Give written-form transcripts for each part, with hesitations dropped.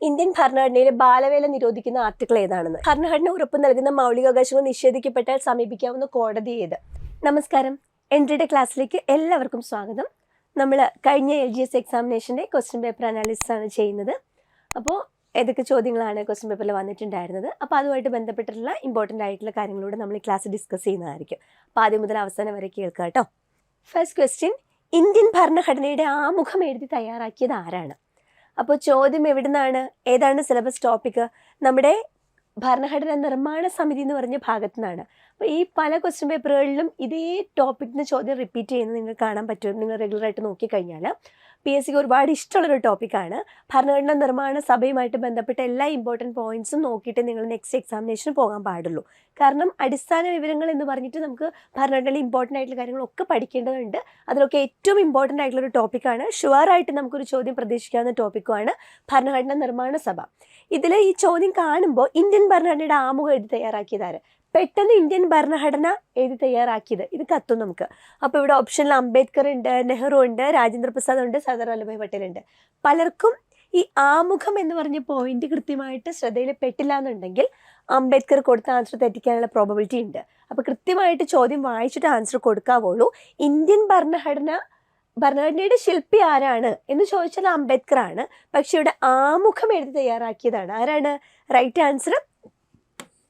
Indian ഭരണഘടനയിലെ ബാലവേല നിരോധിക്കുന്ന article ഏതാണെന്ന്. ഭരണഘടന ഉറപ്പു നൽകുന്ന മൗലികാവകാശങ്ങൾ നിഷേധിക്കപ്പെട്ടാൽ സമീപിക്കാവുന്ന കോടതി ഏത്? നമസ്കാരം, എൻട്രിയുടെ ക്ലാസ്സിലേക്ക് എല്ലാവർക്കും സ്വാഗതം. നമ്മൾ കഴിഞ്ഞ LGS എക്സാമിനേഷൻ്റെ ക്വസ്റ്റ്യൻ പേപ്പർ അനാലിസിസ് ആണ് ചെയ്യുന്നത്. അപ്പോൾ ഏതൊക്കെ ചോദ്യങ്ങളാണ് ക്വസ്റ്റ്യൻ പേപ്പറിൽ വന്നിട്ടുണ്ടായിരുന്നത്, അപ്പോൾ അതുമായിട്ട് ബന്ധപ്പെട്ടിട്ടുള്ള ഇമ്പോർട്ടൻ്റ് ആയിട്ടുള്ള കാര്യങ്ങളൂടെ നമ്മൾ ഈ ക്ലാസ് ഡിസ്കസ് ചെയ്യുന്നതായിരിക്കും. അപ്പോൾ ആദ്യം മുതൽ അവസാനം വരെ കേൾക്കുക കേട്ടോ. ഫസ്റ്റ് ക്വസ്റ്റ്യൻ, ഇന്ത്യൻ ഭരണഘടനയുടെ ആമുഖം എഴുതി തയ്യാറാക്കിയത് ആരാണ്? അപ്പോൾ ചോദ്യം എവിടെ നിന്നാണ്, ഏതാണ് സിലബസ് ടോപ്പിക്ക്? നമ്മുടെ ഭരണഘടനാ നിർമ്മാണ സമിതി എന്ന് പറഞ്ഞ ഭാഗത്തു നിന്നാണ്. അപ്പോൾ ഈ പല ക്വസ്റ്റ്യൻ പേപ്പറുകളിലും ഇതേ ടോപ്പിക്കിന് ചോദ്യം റിപ്പീറ്റ് ചെയ്യുന്നത് നിങ്ങൾക്ക് കാണാൻ പറ്റും. നിങ്ങൾ റെഗുലറായിട്ട് നോക്കിക്കഴിഞ്ഞാൽ PSCക്ക് ഒരുപാട് ഇഷ്ടമുള്ളൊരു ടോപ്പിക്കാണ്. ഭരണഘടനാ നിർമ്മാണ സഭയുമായിട്ട് ബന്ധപ്പെട്ട എല്ലാ ഇമ്പോർട്ടൻറ്റ് പോയിൻറ്റ്സും നോക്കിയിട്ട് നിങ്ങൾ നെക്സ്റ്റ് എക്സാമിനേഷന് പോകാൻ പാടുള്ളൂ. കാരണം അടിസ്ഥാന വിവരങ്ങൾ എന്ന് പറഞ്ഞിട്ട് നമുക്ക് ഭരണഘടനയിൽ ഇമ്പോർട്ടൻ്റ് ആയിട്ടുള്ള കാര്യങ്ങളൊക്കെ പഠിക്കേണ്ടതുണ്ട്. അതിലൊക്കെ ഏറ്റവും ഇമ്പോർട്ടൻ്റ് ആയിട്ടുള്ളൊരു ടോപ്പിക്കാണ്, ഷുവറായിട്ട് നമുക്കൊരു ചോദ്യം പ്രതീക്ഷിക്കാവുന്ന ടോപ്പിക്കുമാണ് ഭരണഘടനാ നിർമ്മാണ സഭ. ഇതിൽ ഈ ചോദ്യം കാണുമ്പോൾ ഇന്ത്യൻ ഭരണഘടനയുടെ ആമുഖം എഴുതി തയ്യാറാക്കിയതാര്? പെട്ടെന്ന് ഇന്ത്യൻ ഭരണഘടന എഴുതി തയ്യാറാക്കിയത് ഇത് കത്തും നമുക്ക്. അപ്പോൾ ഇവിടെ ഓപ്ഷനിൽ അംബേദ്കർ ഉണ്ട്, നെഹ്റു ഉണ്ട്, രാജേന്ദ്ര പ്രസാദ് ഉണ്ട്, സർദാർ വല്ലഭായ് പട്ടേൽ ഉണ്ട്. പലർക്കും ഈ ആമുഖം എന്ന് പറഞ്ഞ പോയിന്റ് കൃത്യമായിട്ട് ശ്രദ്ധയിൽ പെട്ടില്ല എന്നുണ്ടെങ്കിൽ അംബേദ്കർ കൊടുത്ത ആൻസർ തെറ്റിക്കാനുള്ള പ്രോബബിലിറ്റി ഉണ്ട്. അപ്പോൾ കൃത്യമായിട്ട് ചോദ്യം വായിച്ചിട്ട് ആൻസർ കൊടുക്കാവുള്ളൂ. ഇന്ത്യൻ ഭരണഘടനയുടെ ശില്പി ആരാണ് എന്ന് ചോദിച്ചാൽ അംബേദ്കർ ആണ്. പക്ഷെ ഇവിടെ ആമുഖം എഴുതി തയ്യാറാക്കിയതാണ് ആരാണ്? Right answer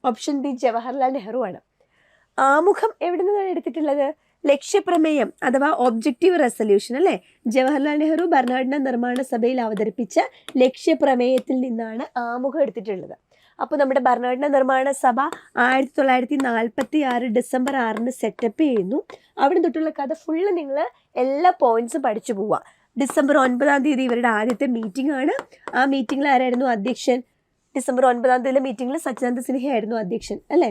option B, Jawaharlal Nehru ആണ്. ആമുഖം എവിടെ നിന്നാണ് എടുത്തിട്ടുള്ളത്? ലക്ഷ്യപ്രമേയം അഥവാ ഒബ്ജക്റ്റീവ് റെസൊല്യൂഷൻ അല്ലേ? ജവഹർലാൽ നെഹ്റു ഭരണഘടനാ നിർമ്മാണ സഭയിൽ അവതരിപ്പിച്ച ലക്ഷ്യപ്രമേയത്തിൽ നിന്നാണ് ആമുഖം എടുത്തിട്ടുള്ളത്. അപ്പോൾ നമ്മുടെ ഭരണഘടനാ നിർമ്മാണ സഭ 1946 ഡിസംബർ 6 സെറ്റപ്പ് ചെയ്യുന്നു. അവിടെ തൊട്ടുള്ള കഥ ഫുള്ള് നിങ്ങൾ എല്ലാ പോയിന്റ്സും പഠിച്ചു പോവുക. ഡിസംബർ 9 ഇവരുടെ ആദ്യത്തെ മീറ്റിംഗ് ആണ്. ആ മീറ്റിങ്ങിൽ ആരായിരുന്നു അധ്യക്ഷൻ? ഡിസംബർ 9 മീറ്റിങ്ങിൽ സച്ചിദാനന്ദ സിൻഹ ആയിരുന്നു അധ്യക്ഷൻ അല്ലേ?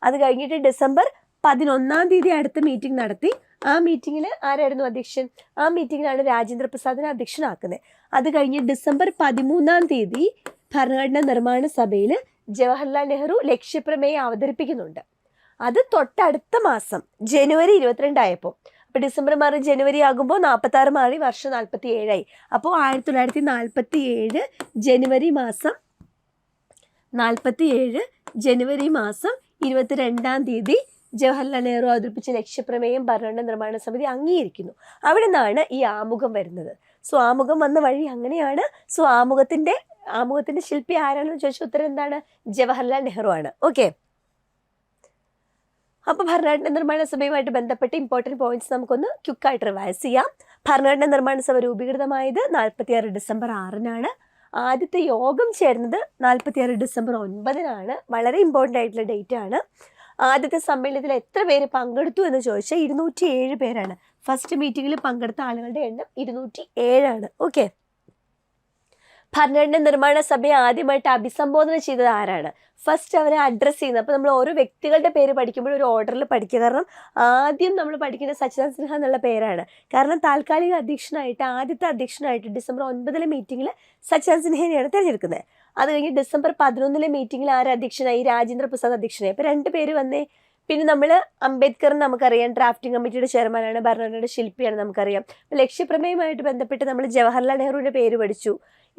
അത് കഴിഞ്ഞിട്ട് ഡിസംബർ 11 അടുത്ത മീറ്റിംഗ് നടത്തി. ആ മീറ്റിങ്ങിൽ ആരായിരുന്നു അധ്യക്ഷൻ? ആ മീറ്റിങ്ങിലാണ് രാജേന്ദ്ര പ്രസാദിനെ അധ്യക്ഷനാക്കുന്നത്. അത് കഴിഞ്ഞ് ഡിസംബർ 13 ഭരണഘടനാ നിർമ്മാണ സഭയിൽ ജവഹർലാൽ നെഹ്റു ലക്ഷ്യപ്രമേയം അവതരിപ്പിക്കുന്നുണ്ട്. അത് തൊട്ടടുത്ത മാസം ജനുവരി 22 ആയപ്പോൾ, അപ്പോൾ ഡിസംബർ മാറി ജനുവരി ആകുമ്പോൾ 46 മാറി വർഷം 47 അപ്പോൾ 1947 ജനുവരി മാസം 22 ജവഹർലാൽ നെഹ്റു അവതരിപ്പിച്ച ലക്ഷ്യപ്രമേയം ഭരണഘടനാ നിർമ്മാണ സമിതി അംഗീകരിക്കുന്നു. അവിടെ നിന്നാണ് ഈ ആമുഖം വരുന്നത്. സോ ആമുഖം വന്ന വഴി അങ്ങനെയാണ്. സോ ആമുഖത്തിന്റെ ശില്പി ആരാണെന്ന് ചോദിച്ച ഉത്തരം എന്താണ്? ജവഹർലാൽ നെഹ്റു ആണ്. ഓക്കെ, അപ്പോൾ ഭരണഘടനാ നിർമ്മാണ സഭയുമായിട്ട് ബന്ധപ്പെട്ട് ഇമ്പോർട്ടൻറ്റ് പോയിന്റ്സ് നമുക്കൊന്ന് ക്വിക്കായിട്ട് റിവൈസ് ചെയ്യാം. ഭരണഘടനാ നിർമ്മാണ സഭ രൂപീകൃതമായത് 46 ഡിസംബർ 6 ആദ്യത്തെ യോഗം ചേർന്നത് 46 ഡിസംബർ 9 വളരെ ഇമ്പോർട്ടൻ്റ് ആയിട്ടുള്ള ഡേറ്റ് ആണ്. ആദ്യത്തെ സമ്മേളനത്തിൽ എത്ര പേര് പങ്കെടുത്തു എന്ന് ചോദിച്ചാൽ 207 പേരാണ്. ഫസ്റ്റ് മീറ്റിങ്ങിൽ പങ്കെടുത്ത ആളുകളുടെ എണ്ണം 207. ഓക്കെ, ഭരണഘടനാ നിർമ്മാണ സഭയെ ആദ്യമായിട്ട് അഭിസംബോധന ചെയ്തത് ആരാണ്? ഫസ്റ്റ് അവരെ അഡ്രസ്സ് ചെയ്യുന്നത്. അപ്പോൾ നമ്മൾ ഓരോ വ്യക്തികളുടെ പേര് പഠിക്കുമ്പോൾ ഒരു ഓർഡറിൽ പഠിക്കുക. കാരണം ആദ്യം നമ്മൾ പഠിക്കുന്ന സച്ചിദാനന്ദ സിൻഹ എന്നുള്ള പേരാണ്. കാരണം താൽക്കാലിക ആദ്യത്തെ അധ്യക്ഷനായിട്ട് ഡിസംബർ 9 മീറ്റിങ്ങിൽ സച്ചിദാനന്ദ സിൻഹയെയാണ് തിരഞ്ഞെടുക്കുന്നത്. അത് കഴിഞ്ഞ് ഡിസംബർ 11 മീറ്റിങ്ങിൽ ആര് അധ്യക്ഷനായി? രാജേന്ദ്ര പ്രസാദ് അധ്യക്ഷനായി. അപ്പോൾ 2 പേര് വന്നേ. പിന്നെ നമ്മൾ അംബേദ്കറിന് നമുക്കറിയാം ഡ്രാഫ്റ്റിംഗ് കമ്മിറ്റിയുടെ ചെയർമാനാണ്, ഭരണഘടനയുടെ ശില്പിയാണ് നമുക്കറിയാം. ലക്ഷ്യപ്രമേയമായിട്ട് ബന്ധപ്പെട്ട് നമ്മൾ ജവഹർലാൽ നെഹ്റുവിൻ്റെ പേര് പഠിച്ചു.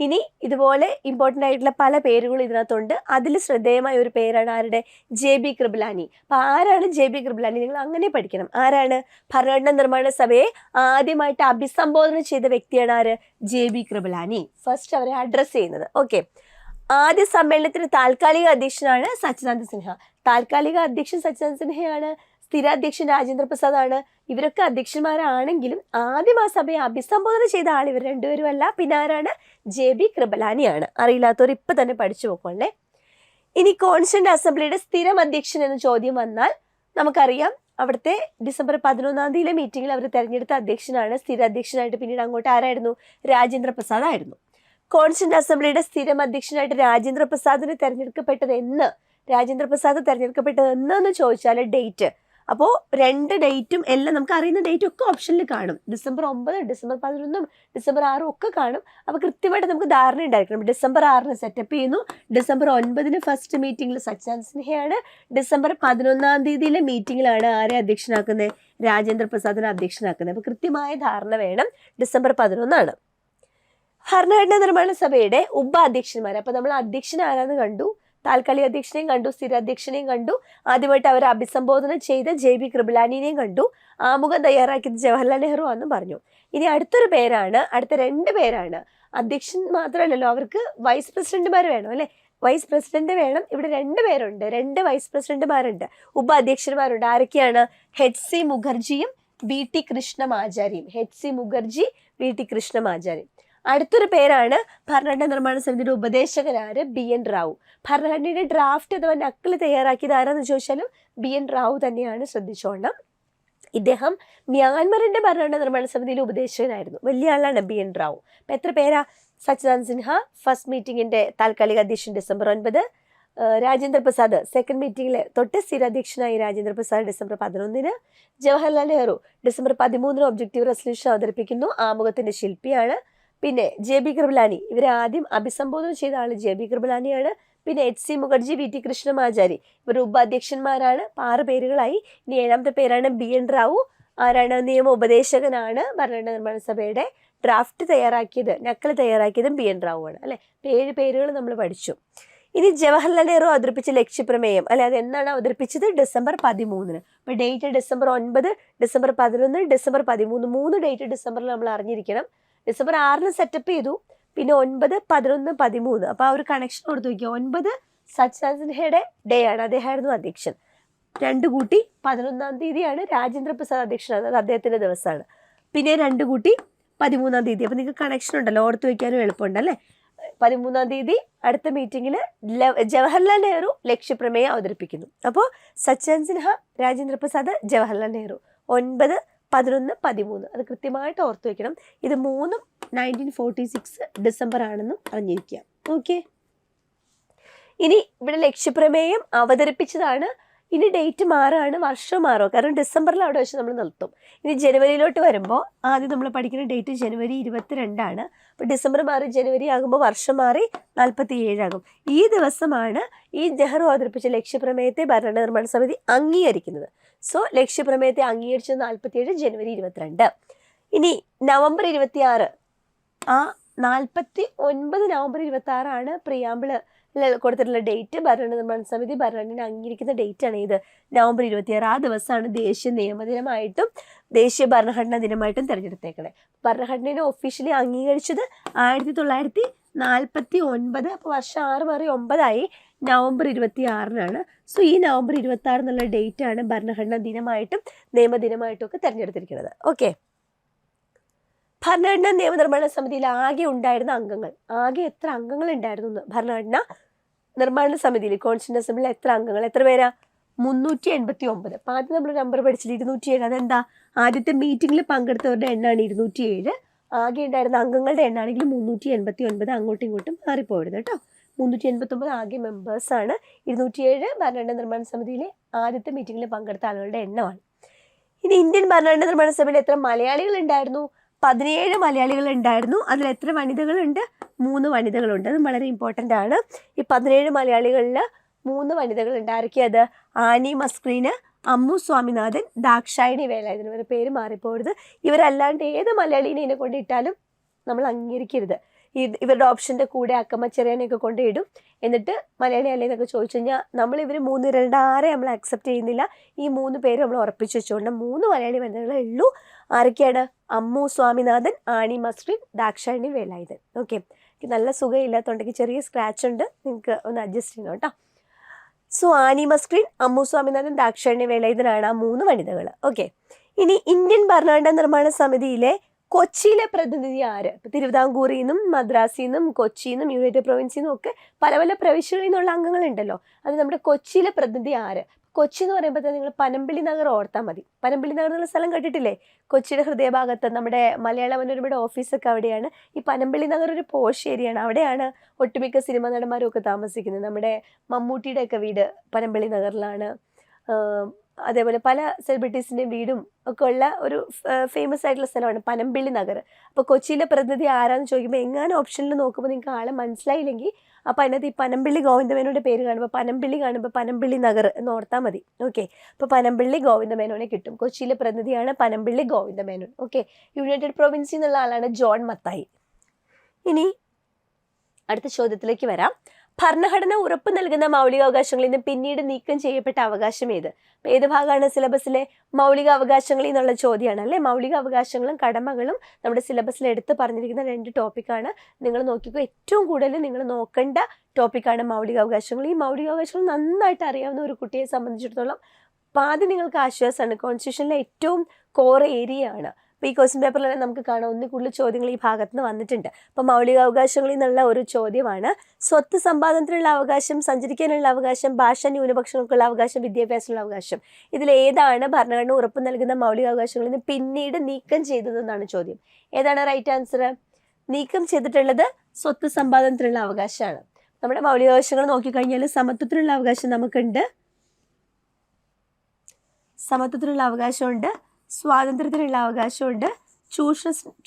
ഇനി ഇതുപോലെ ഇമ്പോർട്ടൻ്റ് ആയിട്ടുള്ള പല പേരുകളും ഇതിനകത്തുണ്ട്. അതിൽ ശ്രദ്ധേയമായ ഒരു പേരാണ് ആരുടെ? JB കൃപലാനി. അപ്പോൾ ആരാണ് JB കൃപലാനി? നിങ്ങൾ അങ്ങനെ പഠിക്കണം. ആരാണ്? ഭരണഘടനാ നിർമ്മാണ സഭയെ ആദ്യമായിട്ട് അഭിസംബോധന ചെയ്ത വ്യക്തിയാണ് ആര്? JB കൃപലാനി. ഫസ്റ്റ് അവരെ അഡ്രസ്സ് ചെയ്യുന്നത്. ഓക്കെ, ആദ്യ സമ്മേളനത്തിന് താൽക്കാലിക അധ്യക്ഷനാണ് സച്ചിദാനന്ദ സിൻഹ. താൽക്കാലിക അധ്യക്ഷൻ സച്ചിദാനന്ദ സിൻഹയാണ്. സ്ഥിരാധ്യക്ഷൻ രാജേന്ദ്ര പ്രസാദ് ആണ്. ഇവരൊക്കെ അധ്യക്ഷന്മാരാണെങ്കിലും ആദ്യം ആ സഭയെ അഭിസംബോധന ചെയ്ത ആൾ ഇവർ രണ്ടുപേരും അല്ല. പിന്നെ ആരാണ്? JB കൃപലാനിയാണ്. അറിയില്ലാത്തവർ ഇപ്പം തന്നെ പഠിച്ചു പോക്കോളേ. ഇനി കോൺസ്റ്റന്റ് അസംബ്ലിയുടെ സ്ഥിരം അധ്യക്ഷൻ എന്ന ചോദ്യം വന്നാൽ നമുക്കറിയാം അവിടുത്തെ ഡിസംബർ 11 മീറ്റിങ്ങിൽ അവർ തെരഞ്ഞെടുത്ത അധ്യക്ഷനാണ്. സ്ഥിരാധ്യക്ഷനായിട്ട് പിന്നീട് അങ്ങോട്ട് ആരായിരുന്നു? രാജേന്ദ്ര പ്രസാദ് ആയിരുന്നു. കോൺസ്റ്റന്റ് അസംബ്ലിയുടെ സ്ഥിരം അധ്യക്ഷനായിട്ട് രാജേന്ദ്ര പ്രസാദ് തെരഞ്ഞെടുക്കപ്പെട്ടത് എന്ന് ചോദിച്ചാൽ ഡേറ്റ്. അപ്പോൾ 2 ഡേറ്റും എല്ലാം നമുക്ക് അറിയുന്ന ഡേറ്റ് ഒക്കെ ഓപ്ഷനിൽ കാണും. ഡിസംബർ 9, ഡിസംബർ 11, ഡിസംബർ 6 ഒക്കെ കാണും. അപ്പോൾ കൃത്യമായിട്ട് നമുക്ക് ധാരണ ഉണ്ടായിരിക്കണം. ഡിസംബർ 6 സെറ്റപ്പ് ചെയ്യുന്നു. ഡിസംബർ 9 ഫസ്റ്റ് മീറ്റിംഗിൽ സച്ചിദാനന്ദ സിൻഹയാണ്. ഡിസംബർ 11 മീറ്റിങ്ങിലാണ് ആരെ അധ്യക്ഷനാക്കുന്നത്? രാജേന്ദ്ര പ്രസാദിനെ അധ്യക്ഷനാക്കുന്നത്. അപ്പോൾ കൃത്യമായ ധാരണ വേണം. ഡിസംബർ 11. ഭരണഘടനാ നിർമ്മാണ സഭയുടെ ഉപാധ്യക്ഷന്മാർ, അപ്പൊ നമ്മൾ അധ്യക്ഷൻ ആരാന്ന് കണ്ടു, താൽക്കാലിക അധ്യക്ഷനെയും കണ്ടു, സ്ഥിര അധ്യക്ഷനെയും കണ്ടു, ആദ്യമായിട്ട് അവരെ അഭിസംബോധന ചെയ്ത JB കൃപലാനിനെയും കണ്ടു, ആമുഖം തയ്യാറാക്കിയത് ജവഹർലാൽ നെഹ്റു ആണെന്നും പറഞ്ഞു. ഇനി അടുത്ത 2 പേരാണ്. അധ്യക്ഷൻ മാത്രമല്ലല്ലോ, അവർക്ക് വൈസ് പ്രസിഡന്റുമാർ വേണം അല്ലെ, വൈസ് പ്രസിഡന്റ് വേണം. ഇവിടെ 2 പേരുണ്ട്, 2 വൈസ് പ്രസിഡന്റുമാരുണ്ട്, ഉപാധ്യക്ഷന്മാരുണ്ട്. ആരൊക്കെയാണ്? HC മുഖർജിയും VT കൃഷ്ണമാചാരിയും. HC Mukherjee, VT Krishnamachari. അടുത്തൊരു പേരാണ് ഭരണഘടനാ നിർമ്മാണ സമിതിയുടെ ഉപദേശകനാര്? BN റാവു. ഭരണഘടനയുടെ ഡ്രാഫ്റ്റ് അഥവാ നക്കിൾ തയ്യാറാക്കിയത് ആരാന്ന് ചോദിച്ചാലും BN റാവു തന്നെയാണ്, ശ്രദ്ധിച്ചോണം. ഇദ്ദേഹം മ്യാൻമറിന്റെ ഭരണഘടനാ നിർമ്മാണ സമിതിയിലെ ഉപദേശകനായിരുന്നു. വലിയ ആളാണ് BN റാവു. അപ്പൊ എത്ര പേരാ? സച്ചിദാനന്ദ സിൻഹ ഫസ്റ്റ് മീറ്റിംഗിന്റെ താൽക്കാലിക അധ്യക്ഷൻ December 9, രാജേന്ദ്ര പ്രസാദ് സെക്കൻഡ് മീറ്റിംഗിൽ തൊട്ട് സ്ഥിരാധ്യക്ഷനായി Rajendra Prasad December 11, Jawaharlal Nehru December 13 objective resolution അവതരിപ്പിക്കുന്നു, ആമുഖത്തിന്റെ ശില്പിയാണ്. പിന്നെ JB കൃപലാനി, ഇവരെ ആദ്യം അഭിസംബോധന ചെയ്ത ആള് JB കൃപലാനിയാണ്. പിന്നെ HC മുഖർജി, VT കൃഷ്ണമാചാരി, ഇവർ ഉപാധ്യക്ഷന്മാരാണ്. 6 പേരുകളായി. ഇനി 7ാമത്തെ പേരാണ് BN റാവു. ആരാണ്? നിയമ ഉപദേശകനാണ്. ഭരണഘടനാ നിർമ്മാണ സഭയുടെ ഡ്രാഫ്റ്റ് തയ്യാറാക്കിയത്, നക്കൽ തയ്യാറാക്കിയതും BN റാവു ആണ് അല്ലെ. 7 പേരുകൾ നമ്മൾ പഠിച്ചു. ഇനി ജവഹർലാൽ നെഹ്റു അവതരിപ്പിച്ച ലക്ഷ്യപ്രമേയം അല്ലെ, അത് എന്നാണ് അവതരിപ്പിച്ചത്? December 13. അപ്പൊ date December 9, December 11, December 13, 3 date ഡിസംബറിൽ നമ്മൾ അറിഞ്ഞിരിക്കണം. December 6 സെറ്റപ്പ് ചെയ്തു, പിന്നെ 9, 11, 13. അപ്പൊ ആ ഒരു കണക്ഷൻ കൊടുത്തു വയ്ക്കുക. 9 സച്ചിദാനന്ദ സിൻഹയുടെ ഡേ ആണ്, അദ്ദേഹമായിരുന്നു അധ്യക്ഷൻ. 2 കൂട്ടി 11-ാം തീയതിയാണ് രാജേന്ദ്ര പ്രസാദ് അധ്യക്ഷനാണ്, അത് അദ്ദേഹത്തിന്റെ ദിവസമാണ്. പിന്നെ 2 കൂട്ടി 13-ാം തീയതി. അപ്പൊ നിങ്ങൾക്ക് കണക്ഷൻ ഉണ്ടല്ലോ, ഓർത്ത് വയ്ക്കാനും എളുപ്പമുണ്ട് അല്ലേ. 13-ാം തീയതി അടുത്ത മീറ്റിംഗിൽ ജവഹർലാൽ നെഹ്റു ലക്ഷ്യപ്രമേയം അവതരിപ്പിക്കുന്നു. അപ്പോൾ സച്ചിദാനന്ദ സിൻഹ, രാജേന്ദ്ര പ്രസാദ്, ജവഹർലാൽ നെഹ്റു. 9, 11, 13 അത് കൃത്യമായിട്ട് ഓർത്തു വയ്ക്കണം. ഇത് 3 1946 ഡിസംബർ ആണെന്നും അറിഞ്ഞിരിക്കുക. ഓക്കെ, ഇനി ഇവിടെ ലക്ഷ്യപ്രമേയം അവതരിപ്പിച്ചതാണ്. ഇനി ഡേറ്റ് മാറുകയാണ്, വർഷം മാറുമോ? കാരണം ഡിസംബറിൽ അവിടെ വെച്ച് നമ്മൾ നിർത്തും. ഇനി ജനുവരിയിലോട്ട് വരുമ്പോൾ ആദ്യം നമ്മൾ പഠിക്കുന്ന ഡേറ്റ് January 22. അപ്പോൾ ഡിസംബർ മാറി ജനുവരി ആകുമ്പോൾ വർഷം മാറി 47 ആകും. ഈ ദിവസമാണ് ഈ നെഹ്റു അവതരിപ്പിച്ച ലക്ഷ്യപ്രമേയത്തെ ഭരണഘടനാ നിർമ്മാണ സമിതി അംഗീകരിക്കുന്നത്. സോ ലക്ഷ്യപ്രമേയത്തെ അംഗീകരിച്ചത് 47 January 22. ഇനി November 26, ആ 49 November 26 ആണ് പ്രിയാമ്പിള് കൊടുത്തിട്ടുള്ള ഡേറ്റ്. ഭരണഘടനാ നിർമ്മാണ സമിതി ഭരണഘടന അംഗീകരിക്കുന്ന ഡേറ്റ് ആണ് ഇത്, November 26. ആ ദിവസമാണ് ദേശീയ നിയമദിനമായിട്ടും ദേശീയ ഭരണഘടനാ ദിനമായിട്ടും തിരഞ്ഞെടുത്തേക്കണേ. ഭരണഘടനയെ ഒഫീഷ്യലി അംഗീകരിച്ചത് 1949. അപ്പോൾ വർഷം 6 മാറി 9 November 26. സോ ഈ November 26 എന്നുള്ള ഡേറ്റ് ആണ് ഭരണഘടനാ ദിനമായിട്ടും നിയമദിനമായിട്ടും ഒക്കെ തിരഞ്ഞെടുത്തിരിക്കുന്നത്. ഓക്കെ, ഭരണഘടനാ നിയമനിർമ്മാണ സമിതിയിൽ ആകെ ഉണ്ടായിരുന്ന അംഗങ്ങൾ, ആകെ എത്ര അംഗങ്ങൾ ഉണ്ടായിരുന്നു ഭരണഘടനാ നിർമ്മാണ സമിതിയിൽ, കോൺസ്റ്റിറ്റ്യൂന്റ് അസംബ്ലിയിൽ എത്ര അംഗങ്ങൾ? എത്ര പേരാ? 389. അപ്പം ആദ്യം നമ്മൾ നമ്പർ പഠിച്ചില്ല, 207. അതെന്താ? ആദ്യത്തെ മീറ്റിംഗിൽ പങ്കെടുത്തവരുടെ എണ്ണമാണ് 207. ആകെ ഉണ്ടായിരുന്ന അംഗങ്ങളുടെ എണ്ണാണെങ്കിൽ 389. അങ്ങോട്ടും ഇങ്ങോട്ടും മാറിപ്പോയത് കേട്ടോ. 389 ആകെ മെമ്പേഴ്സാണ്. 207 ഭരണഘടനാ നിർമ്മാണ സമിതിയിലെ ആദ്യത്തെ മീറ്റിംഗിൽ പങ്കെടുത്ത ആളുകളുടെ എണ്ണമാണ്. ഇനി ഇന്ത്യൻ ഭരണഘടനാ നിർമ്മാണ സഭയിൽ എത്ര മലയാളികൾ ഉണ്ടായിരുന്നു? 17 മലയാളികൾ ഉണ്ടായിരുന്നു. അതിൽ എത്ര വനിതകളുണ്ട്? 3 വനിതകളുണ്ട്. അത് വളരെ ഇമ്പോർട്ടൻ്റ് ആണ്. ഈ 17 മലയാളികളിൽ 3 വനിതകളുണ്ട്. ആരൊക്കെയത്? ആനി മസ്ക്രീന്, അമ്മു സ്വാമിനാഥൻ, ദാക്ഷായണി വേലായുധൻ. ഇവരുടെ പേര് മാറിപ്പോരുത്. ഇവരല്ലാണ്ട് ഏത് മലയാളീനെ ഇതിനെ കൊണ്ടിട്ടാലും നമ്മൾ അംഗീകരിക്കരുത്. ഇവരുടെ ഓപ്ഷൻ്റെ കൂടെ അക്കമ്മ ചെറിയനെയൊക്കെ കൊണ്ടിടും. എന്നിട്ട് മലയാളി അല്ലേ എന്നൊക്കെ ചോദിച്ചു കഴിഞ്ഞാൽ നമ്മൾ ഇവർ 3 ആരെ നമ്മൾ അക്സെപ്റ്റ് ചെയ്യുന്നില്ല. ഈ 3 പേര് നമ്മൾ ഉറപ്പിച്ച് വെച്ചുകൊണ്ട് 3 മലയാളി വനിതകളേ ഉള്ളൂ. ആരൊക്കെയാണ്? അമ്മു സ്വാമിനാഥൻ, ആനി മസ്ക്രീൻ, ദാക്ഷായണി വേലായുധൻ. ഓക്കെ, എനിക്ക് നല്ല സുഖമില്ലാത്തതുകൊണ്ടെങ്കിൽ ചെറിയ സ്ക്രാച്ച് ഉണ്ട്, നിങ്ങൾക്ക് ഒന്ന് അഡ്ജസ്റ്റ് ചെയ്യണം കേട്ടോ. സോ ആനി മസ്ക്രീൻ, അമ്മു സ്വാമിനാഥൻ, ദാക്ഷായണി വേലായുധനാണ് ആ 3 വനിതകൾ. ഓക്കെ, ഇനി ഇന്ത്യൻ ഭരണഘടനാ നിർമ്മാണ സമിതിയിലെ കൊച്ചിയിലെ പ്രതിനിധി ആര്? ഇപ്പം തിരുവിതാംകൂറിൽ നിന്നും മദ്രാസിൽ നിന്നും കൊച്ചിയിൽ നിന്നും യുണൈറ്റഡ് പ്രൊവിൻസിൽ നിന്നും ഒക്കെ പല പല പ്രവിശ്യകളിൽ നിന്നുള്ള അംഗങ്ങളുണ്ടല്ലോ. അത് നമ്മുടെ കൊച്ചിയിലെ പ്രതിനിധി ആര്? കൊച്ചി എന്ന് പറയുമ്പോൾ തന്നെ നിങ്ങൾ പനമ്പിള്ളി നഗർ ഓർത്താൽ മതി. പനമ്പിള്ളി നഗർ എന്നുള്ള സ്ഥലം കേട്ടിട്ടില്ലേ? കൊച്ചിയുടെ ഹൃദയഭാഗത്ത് നമ്മുടെ മലയാള മനോരമയുടെ ഓഫീസൊക്കെ അവിടെയാണ്. ഈ പനമ്പിള്ളി നഗർ ഒരു പോഷ് ഏരിയയാണ്. അവിടെയാണ് ഒട്ടുമിക്ക സിനിമാ നടന്മാരും ഒക്കെ താമസിക്കുന്നത്. നമ്മുടെ മമ്മൂട്ടിയുടെ ഒക്കെ വീട് പനമ്പിള്ളി നഗറിലാണ്. അതേപോലെ പല സെലിബ്രിറ്റീസിൻ്റെയും വീടും ഒക്കെ ഉള്ള ഒരു ഫേമസ് ആയിട്ടുള്ള സ്ഥലമാണ് പനമ്പിള്ളി നഗർ. അപ്പോൾ കൊച്ചിയിലെ പ്രതിനിധി ആരാന്ന് ചോദിക്കുമ്പോൾ എങ്ങാനും ഓപ്ഷനിൽ നോക്കുമ്പോൾ നിങ്ങൾക്ക് ആളെ മനസ്സിലായില്ലെങ്കിൽ അപ്പോൾ അതിനകത്ത് ഈ പനമ്പിള്ളി ഗോവിന്ദമേനോൻ്റെ പേര് കാണുമ്പോൾ പനമ്പിള്ളി നഗർ എന്ന് ഓർത്താൽ മതി. ഓക്കെ, അപ്പോൾ പനമ്പിള്ളി ഗോവിന്ദമേനോനെ കിട്ടും. കൊച്ചിയിലെ പ്രതിനിധിയാണ് പനമ്പിള്ളി ഗോവിന്ദമേനോൻ. ഓക്കെ, യുണൈറ്റഡ് പ്രൊവിൻസിൽ നിന്നുള്ള ആളാണ് ജോൺ മത്തായി. ഇനി അടുത്ത ചോദ്യത്തിലേക്ക് വരാം. ഭരണഘടന ഉറപ്പ് നൽകുന്ന മൗലികാവകാശങ്ങളിൽ നിന്ന് പിന്നീട് നീക്കം ചെയ്യപ്പെട്ട അവകാശം ഏത്? ഏത് ഭാഗമാണ് സിലബസിലെ മൗലിക അവകാശങ്ങളിൽ നിന്നുള്ള ചോദ്യമാണ് അല്ലെ. മൗലിക അവകാശങ്ങളും കടമകളും നമ്മുടെ സിലബസിൽ എടുത്ത് പറഞ്ഞിരിക്കുന്ന 2 ടോപ്പിക്കാണ്. നിങ്ങൾ നോക്കിക്കോ, ഏറ്റവും കൂടുതൽ നിങ്ങൾ നോക്കേണ്ട ടോപ്പിക്കാണ് മൗലികാവകാശങ്ങൾ. ഈ മൗലികാവകാശങ്ങൾ നന്നായിട്ട് അറിയാവുന്ന ഒരു കുട്ടിയെ സംബന്ധിച്ചിടത്തോളം പാതി നിങ്ങൾക്ക് ആശ്വാസമാണ്. കോൺസ്റ്റിറ്റ്യൂഷനിലെ ഏറ്റവും കോർ ഏരിയ ആണ്. അപ്പോൾ ഈ ക്വസ്റ്റ്യൻ പേപ്പറിൽ തന്നെ നമുക്ക് കാണാം, ഒന്നിൽ കൂടുതൽ ചോദ്യങ്ങൾ ഈ ഭാഗത്ത് നിന്ന് വന്നിട്ടുണ്ട്. അപ്പോൾ മൗലികാവകാശങ്ങളിൽ നിന്നുള്ള ഒരു ചോദ്യമാണ് സ്വത്ത് സമ്പാദനത്തിനുള്ള അവകാശം, സഞ്ചരിക്കാനുള്ള അവകാശം, ഭാഷാ ന്യൂനപക്ഷങ്ങൾക്കുള്ള അവകാശം, വിദ്യാഭ്യാസത്തിനുള്ള അവകാശം. ഇതിലേതാണ് ഭരണഘടന ഉറപ്പ് നൽകുന്ന മൗലികാവകാശങ്ങളിൽ നിന്ന് പിന്നീട് നീക്കം ചെയ്തതെന്നാണ് ചോദ്യം. ഏതാണ് റൈറ്റ് ആൻസർ? നീക്കം ചെയ്തിട്ടുള്ളത് സ്വത്ത് സമ്പാദനത്തിനുള്ള അവകാശമാണ്. നമ്മുടെ മൗലികാവകാശങ്ങൾ നോക്കിക്കഴിഞ്ഞാൽ സമത്വത്തിനുള്ള അവകാശം നമുക്കുണ്ട്, സമത്വത്തിനുള്ള അവകാശമുണ്ട്, സ്വാതന്ത്ര്യത്തിനുള്ള അവകാശമുണ്ട്,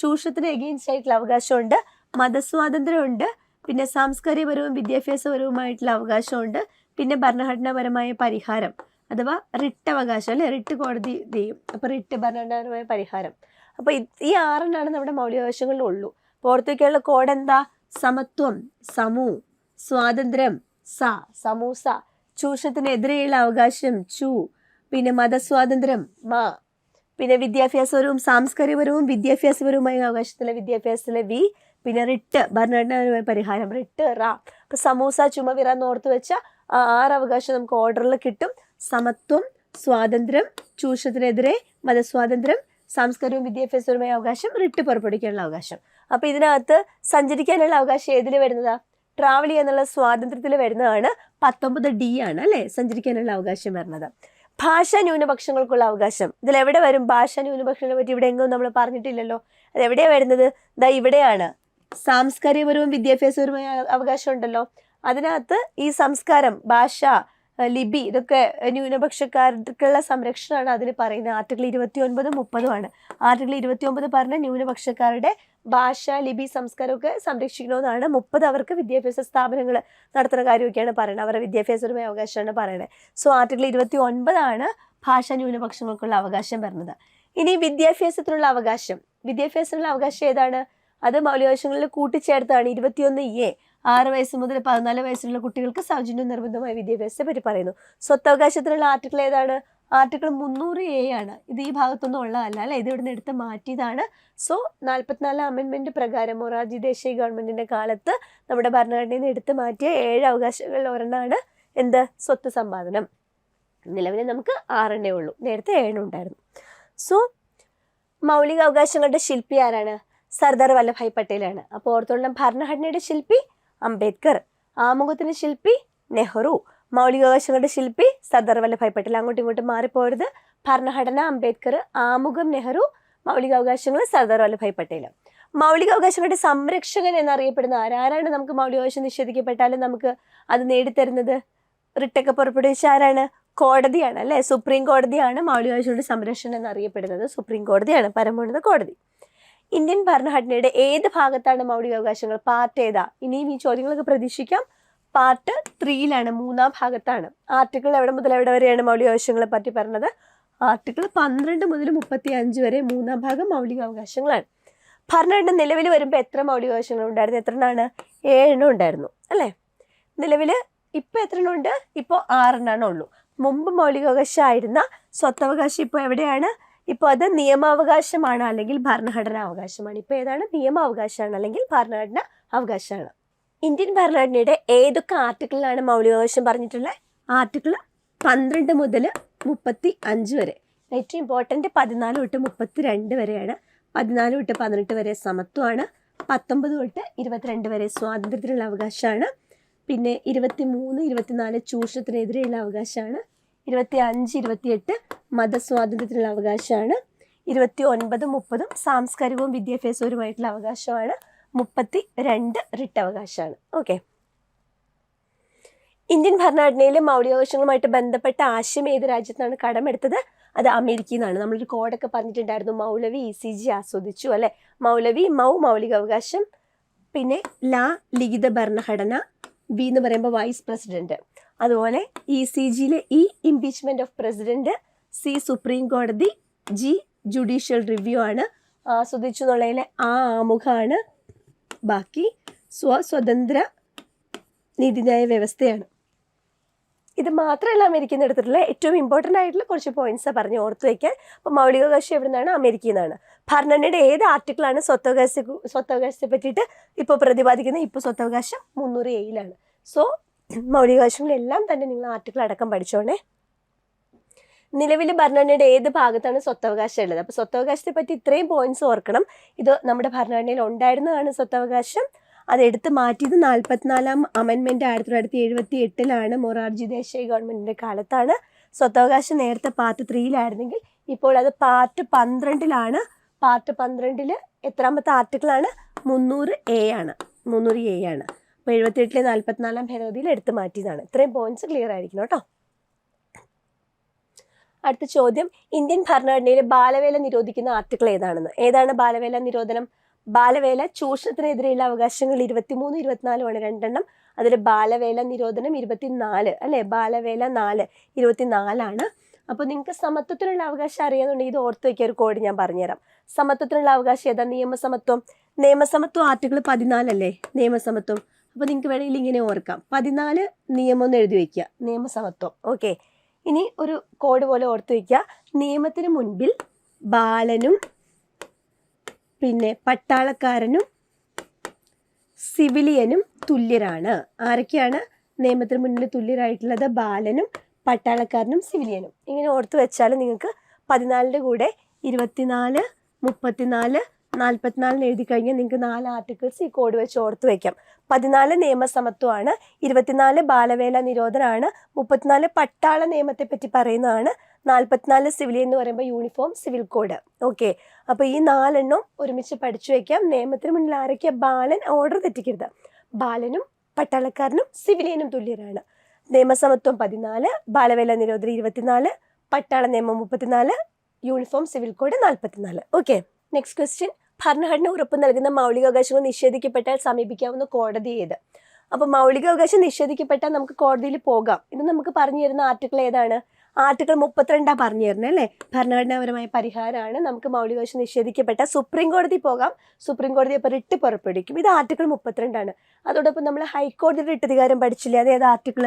ചൂഷണത്തിന് എഗെയിൻസ്റ്റ് ആയിട്ടുള്ള അവകാശമുണ്ട്, മതസ്വാതന്ത്ര്യമുണ്ട്, പിന്നെ സാംസ്കാരികപരവും വിദ്യാഭ്യാസപരവുമായിട്ടുള്ള അവകാശമുണ്ട്, പിന്നെ ഭരണഘടനാപരമായ പരിഹാരം അഥവാ റിട്ട് അവകാശം അല്ലെ. റിട്ട് കോടതി ചെയ്യും, അപ്പോൾ റിട്ട് ഭരണഘടനാപരമായ പരിഹാരം. അപ്പോൾ ഈ 6 നമ്മുടെ മൗലികാവകാശങ്ങളിലുള്ളൂ. പുറത്തേക്കുള്ള കോഡ് എന്താ? സമത്വം സമൂ, സ്വാതന്ത്ര്യം സമൂസ, ചൂഷണത്തിനെതിരെയുള്ള അവകാശം ചൂ, പിന്നെ മതസ്വാതന്ത്ര്യം മാ, പിന്നെ വിദ്യാഭ്യാസപരവും സാംസ്കാരികപരവും വിദ്യാഭ്യാസപരവുമായ അവകാശത്തിലെ വിദ്യാഭ്യാസത്തിലെ വി, പിന്നെ റിട്ട് ഭരണഘടനാപരമായ പരിഹാരം റിട്ട് റാ. അപ്പോൾ സമൂസ ചുമവിറ എന്നോർത്ത് വെച്ച ആ 6 അവകാശം നമുക്ക് ഓർഡറിൽ കിട്ടും. സമത്വം, സ്വാതന്ത്ര്യം, ചൂഷണത്തിനെതിരെ, മതസ്വാതന്ത്ര്യം, സാംസ്കാരികവും വിദ്യാഭ്യാസപരമായ അവകാശം, റിട്ട് പുറപ്പെടുവിക്കാനുള്ള അവകാശം. അപ്പോൾ ഇതിനകത്ത് സഞ്ചരിക്കാനുള്ള അവകാശം ഏതിൽ വരുന്നതാ? ട്രാവൽ ചെയ്യാനുള്ള സ്വാതന്ത്ര്യത്തിൽ വരുന്നതാണ്. 19D ആണ് അല്ലേ സഞ്ചരിക്കാനുള്ള അവകാശം വരുന്നത്. ഭാഷാ ന്യൂനപക്ഷങ്ങൾക്കുള്ള അവകാശം ഇതിലെവിടെ വരും? ഭാഷാ ന്യൂനപക്ഷങ്ങളെ പറ്റി ഇവിടെ എങ്ങും നമ്മൾ പറഞ്ഞിട്ടില്ലല്ലോ. അതെവിടെയാണ് വരുന്നത്? ദാ ഇവിടെയാണ്. സാംസ്കാരികപരവും വിദ്യാഭ്യാസപരവുമായ അവകാശം ഉണ്ടല്ലോ. അതിനകത്ത് ഈ സംസ്കാരം, ഭാഷ, ലിപി ഇതൊക്കെ ന്യൂനപക്ഷക്കാർക്കുള്ള സംരക്ഷണമാണ് അതിൽ പറയുന്നത്. ആർട്ടിക്കിൾ 29, 30 ആർട്ടിക്കിൾ 29 പറഞ്ഞ ന്യൂനപക്ഷക്കാരുടെ ഭാഷ, ലിപി, സംസ്കാരമൊക്കെ സംരക്ഷിക്കണമെന്നാണ്. 30 അവർക്ക് വിദ്യാഭ്യാസ സ്ഥാപനങ്ങൾ നടത്തുന്ന കാര്യമൊക്കെയാണ് പറയുന്നത്. അവരുടെ വിദ്യാഭ്യാസപരമായ അവകാശമാണ് പറയുന്നത്. സോ ആർട്ടിക്കിൾ 29 ഭാഷാ ന്യൂനപക്ഷങ്ങൾക്കുള്ള അവകാശം വരുന്നത്. ഇനി വിദ്യാഭ്യാസത്തിനുള്ള അവകാശം. വിദ്യാഭ്യാസത്തിനുള്ള അവകാശം ഏതാണ്? അത് മൗലികാവകാശങ്ങളിൽ കൂട്ടിച്ചേർത്താണ്. 21A 6 വയസ്സ് മുതൽ 14 വയസ്സുള്ള കുട്ടികൾക്ക് സൗജന്യ നിർബന്ധമായ വിദ്യാഭ്യാസത്തെ പറ്റി പറയുന്നു. സ്വത്തവകാശത്തിനുള്ള ആർട്ടിക്കിൾ ഏതാണ്? ആർട്ടിക്കിൾ 300A ആണ്. ഇത് ഈ ഭാഗത്തൊന്നും ഉള്ളതല്ല അല്ലേ, ഇത് ഇവിടുന്ന് എടുത്ത് മാറ്റിയതാണ്. സോ 44 അമെൻമെൻറ്റ് പ്രകാരം മൊറാർജി ദേശായി ഗവൺമെൻറ്റിൻ്റെ കാലത്ത് നമ്മുടെ ഭരണഘടനയിൽ നിന്ന് എടുത്ത് മാറ്റിയ 7 അവകാശങ്ങളിൽ ഒരെണ്ണമാണ് എന്ത്? സ്വത്ത് സമ്പാദനം. നിലവിൽ നമുക്ക് 6 ഉള്ളൂ, നേരത്തെ 7 ഉണ്ടായിരുന്നു. സോ മൗലിക അവകാശങ്ങളുടെ ശില്പി ആരാണ്? സർദാർ വല്ലഭായ് പട്ടേലാണ്. അപ്പോൾ ഓർത്തോളം, ഭരണഘടനയുടെ ശില്പി അംബേദ്കർ, ആമുഖത്തിൻ്റെ ശില്പി നെഹ്റു, മൗലികാവകാശങ്ങളുടെ ശില്പി സർദാർ വല്ലഭായ് പട്ടേൽ. അങ്ങോട്ടും ഇങ്ങോട്ടും മാറിപ്പോരുത്. ഭരണഘടന അംബേദ്കർ, ആമുഖം നെഹ്റു, മൗലികാവകാശങ്ങൾ സർദാർ വല്ലഭായ് പട്ടേൽ. മൗലികാവകാശങ്ങളുടെ സംരക്ഷകൻ എന്നറിയപ്പെടുന്ന ആരാണ്? നമുക്ക് മൗലികാവകാശം നിഷേധിക്കപ്പെട്ടാലും നമുക്ക് അത് നേടിത്തരുന്നത് റിട്ടൊക്കെ പുറപ്പെടുവിച്ച ആരാണ്? കോടതിയാണ് അല്ലേ. സുപ്രീം കോടതിയാണ് മൗലികാവകാശങ്ങളുടെ സംരക്ഷണം എന്നറിയപ്പെടുന്നത്. സുപ്രീം കോടതിയാണ് പരമോന്നത കോടതി. ഇന്ത്യൻ ഭരണഘടനയുടെ ഏത് ഭാഗത്താണ് മൗലികാവകാശങ്ങൾ? പാർട്ട് ഏതാ? ഇനിയും ഈ ചോദ്യങ്ങളൊക്കെ പ്രതീക്ഷിക്കാം. പാർട്ട് 3 3-ാം ഭാഗത്താണ്. ആർട്ടിക്കിൾ എവിടെ മുതൽ എവിടെ വരെയാണ് മൗലികാവകാശങ്ങളെ പറ്റി പറഞ്ഞത്? ആർട്ടിക്കിൾ 12 മുതൽ 35 വരെ 3-ാം ഭാഗം മൗലികാവകാശങ്ങളാണ്. ഭരണഘടന നിലവിൽ വരുമ്പോൾ എത്ര മൗലികാവകാശങ്ങൾ ഉണ്ടായിരുന്നു? എത്ര എണ്ണമാണ്? 7 ഉണ്ടായിരുന്നു അല്ലേ. നിലവിൽ ഇപ്പോൾ എത്ര ഉണ്ട്? ഇപ്പോൾ 6 ഉള്ളൂ. മുമ്പ് മൗലികാവകാശമായിരുന്ന സ്വത്തവകാശം ഇപ്പോൾ എവിടെയാണ്? ഇപ്പോൾ അത് നിയമാവകാശമാണ് അല്ലെങ്കിൽ ഭരണഘടനാ അവകാശമാണ്. ഇപ്പോൾ ഏതാണ്? നിയമാവകാശമാണ് അല്ലെങ്കിൽ ഭരണഘടന അവകാശമാണ്. ഇന്ത്യൻ ഭരണഘടനയുടെ ഏതൊക്കെ ആർട്ടിക്കിളിലാണ് മൗലികാവകാശം പറഞ്ഞിട്ടുള്ളത്? ആർട്ടിക്കിൾ 12 മുതൽ 35 വരെ. ഏറ്റവും ഇമ്പോർട്ടൻറ്റ് 14 തൊട്ട് 32 വരെയാണ്. 14 തൊട്ട് 18 വരെ സമത്വമാണ്. 19 തൊട്ട് 22 വരെ സ്വാതന്ത്ര്യത്തിനുള്ള അവകാശമാണ്. പിന്നെ 23, 24 ചൂഷണത്തിനെതിരെയുള്ള അവകാശമാണ്. 25, 28 മതസ്വാതന്ത്ര്യത്തിനുള്ള അവകാശമാണ്. 29, 30 സാംസ്കാരികവും വിദ്യാഭ്യാസപരവുമായിട്ടുള്ള അവകാശമാണ്. 32 റിട്ട് അവകാശമാണ്. ഓക്കെ. ഇന്ത്യൻ ഭരണഘടനയിലെ മൗലികാവകാശങ്ങളുമായിട്ട് ബന്ധപ്പെട്ട ആശയം ഏത് രാജ്യത്താണ് കടമെടുത്തത്? അത് അമേരിക്കയിൽ നിന്നാണ്. നമ്മളൊരു കോഡൊക്കെ പറഞ്ഞിട്ടുണ്ടായിരുന്നു. മൗലവി ECG ആസ്വദിച്ചു അല്ലെ. മൗലവി മൗലികാവകാശം, പിന്നെ ലാ ലിഖിത ഭരണഘടന, വി എന്ന് പറയുമ്പോൾ വൈസ് പ്രസിഡന്റ്. അതുപോലെ ECGയിലെ impeachment of president, C supreme കോടതി, G ജുഡീഷ്യൽ റിവ്യൂ ആണ്. ആസ്വദിച്ചു എന്നുള്ളതിലെ ആമുഖമാണ്, ബാക്കി സ്വതന്ത്ര നീതിന്യായ വ്യവസ്ഥയാണ്. ഇത് മാത്രമല്ല അമേരിക്കയിൽ നിന്ന് എടുത്തിട്ടുള്ള ഏറ്റവും ഇമ്പോർട്ടൻ്റ് ആയിട്ടുള്ള കുറച്ച് പോയിന്റ്സാണ് പറഞ്ഞ് ഓർത്ത് വയ്ക്കാൻ. അപ്പോൾ മൗലികാവകാശം എവിടെ നിന്നാണ്? അമേരിക്കയിൽ നിന്നാണ്. ഭരണഘടനയുടെ ഏത് ആർട്ടിക്കിളാണ് സ്വത്തവകാശത്തെ പറ്റിയിട്ട് ഇപ്പോൾ പ്രതിപാദിക്കുന്നത്? ഇപ്പോൾ സ്വത്തവകാശം 300A സോ മൗലികാവകാശങ്ങളെല്ലാം തന്നെ നിങ്ങൾ ആർട്ടിക്കിൾ അടക്കം പഠിച്ചോണേ. നിലവിൽ ഭരണഘടനയുടെ ഏത് ഭാഗത്താണ് സ്വത്തവകാശം ഉള്ളത്? അപ്പോൾ സ്വത്തവകാശത്തെ പറ്റി ഇത്രയും പോയിന്റ്സ് ഓർക്കണം. ഇത് നമ്മുടെ ഭരണഘടനയിൽ ഉണ്ടായിരുന്നതാണ് സ്വത്തവകാശം. അതെടുത്ത് മാറ്റിയത് 44ാം അമെൻമെൻറ്റ് 1978 മൊറാർജി ദേശായി ഗവൺമെൻറ്റിൻ്റെ കാലത്താണ്. സ്വത്തവകാശം നേരത്തെ പാർട്ട് 3 ഇപ്പോൾ അത് പാർട്ട് 12 പാർട്ട് 12 എത്രാമത്തെ ആർട്ടിക്കിളാണ്? 300A ആണ്. 300A. അപ്പോൾ 78 44ാം ഭേദഗതിയിൽ എടുത്ത് മാറ്റിയതാണ്. ഇത്രയും പോയിന്റ്സ് ക്ലിയർ ആയിരിക്കണം കേട്ടോ. അടുത്ത ചോദ്യം, ഇന്ത്യൻ ഭരണഘടനയിൽ ബാലവേല നിരോധിക്കുന്ന ആർട്ടിക്കിൾ ഏതാണെന്ന്. ഏതാണ് ബാലവേല നിരോധനം? ബാലവേല ചൂഷണത്തിനെതിരെയുള്ള അവകാശങ്ങൾ 23, 24 രണ്ടെണ്ണം. അതിൽ ബാലവേല നിരോധനം 24 അല്ലേ? ബാലവേല 4 24. അപ്പോൾ നിങ്ങൾക്ക് സമത്വത്തിനുള്ള അവകാശം അറിയാന്നുണ്ടെങ്കിൽ ഇത് ഓർത്ത് വയ്ക്കുക. ഒരു കോഡ് ഞാൻ പറഞ്ഞുതരാം. സമത്വത്തിനുള്ള അവകാശം ഏതാ? നിയമസമത്വം. നിയമസമത്വം ആർട്ടിക്കിൾ 14 അല്ലേ? നിയമസമത്വം. അപ്പോൾ നിങ്ങൾക്ക് വേണമെങ്കിൽ ഇങ്ങനെ ഓർക്കാം. 14 നിയമം എന്ന് എഴുതി വയ്ക്കുക, നിയമസമത്വം. ഓക്കെ, ഇനി ഒരു കോഡ് പോലെ ഓർത്ത് വയ്ക്കുക. നിയമത്തിന് മുൻപിൽ ബാലനും പിന്നെ പട്ടാളക്കാരനും സിവിലിയനും തുല്യരാണ്. ആരൊക്കെയാണ് നിയമത്തിന് മുന്നിൽ തുല്യരായിട്ടുള്ളത്? ബാലനും പട്ടാളക്കാരനും സിവിലിയനും. ഇങ്ങനെ ഓർത്ത് വെച്ചാൽ നിങ്ങൾക്ക് 14ൻ്റെ കൂടെ 24, 34, 44 എഴുതി കഴിഞ്ഞാൽ നിങ്ങൾക്ക് 4 ആർട്ടിക്കിൾസ് ഈ കോഡ് വെച്ച് ഓർത്ത് വയ്ക്കാം. 14 നിയമസമത്വമാണ്, 24 ബാലവേല നിരോധനമാണ്, 34 പട്ടാള നിയമത്തെ പറ്റി പറയുന്നതാണ്, 44 സിവിലിയൻ എന്ന് പറയുമ്പോൾ യൂണിഫോം സിവിൽ കോഡ്. ഓക്കെ, അപ്പോൾ ഈ 4 എണ്ണം ഒരുമിച്ച് പഠിച്ചു വയ്ക്കാം. നിയമത്തിന് മുന്നിൽ ആരൊക്കെയാണ്? ബാലൻ. ഓർഡർ തെറ്റിക്കരുത്. ബാലനും പട്ടാളക്കാരനും സിവിലിയനും തുല്യരാണ്. നിയമസമത്വം 14, ബാലവേല നിരോധനം 24, പട്ടാള നിയമം 34, uniform civil code 44. Okay, next question, ഭരണഘടന ഉറപ്പ് നൽകുന്ന മൗലികാവകാശങ്ങൾ നിഷേധിക്കപ്പെട്ടാൽ സമീപിക്കാവുന്ന കോടതി ഏത്? അപ്പോൾ മൗലികാവകാശം നിഷേധിക്കപ്പെട്ടാൽ നമുക്ക് കോടതിയിൽ പോകാം. ഇത് നമുക്ക് പറഞ്ഞു തരുന്ന ആർട്ടിക്കിൾ ഏതാണ്? ആർട്ടിക്കിൾ 32 പറഞ്ഞു തരുന്നത് അല്ലേ? ഭരണഘടനാപരമായ പരിഹാരമാണ്. നമുക്ക് മൗലികാവകാശം നിഷേധിക്കപ്പെട്ടാൽ സുപ്രീം കോടതി പോകാം. സുപ്രീം കോടതി അപ്പോൾ റിട്ട് പുറപ്പെടുവിക്കും. ഇത് ആർട്ടിക്കിൾ 32. അതോടൊപ്പം നമ്മൾ ഹൈക്കോടതിയുടെ റിട്ട് അധികാരം പഠിച്ചില്ലേ? അതേത് ആർട്ടിക്കിൾ?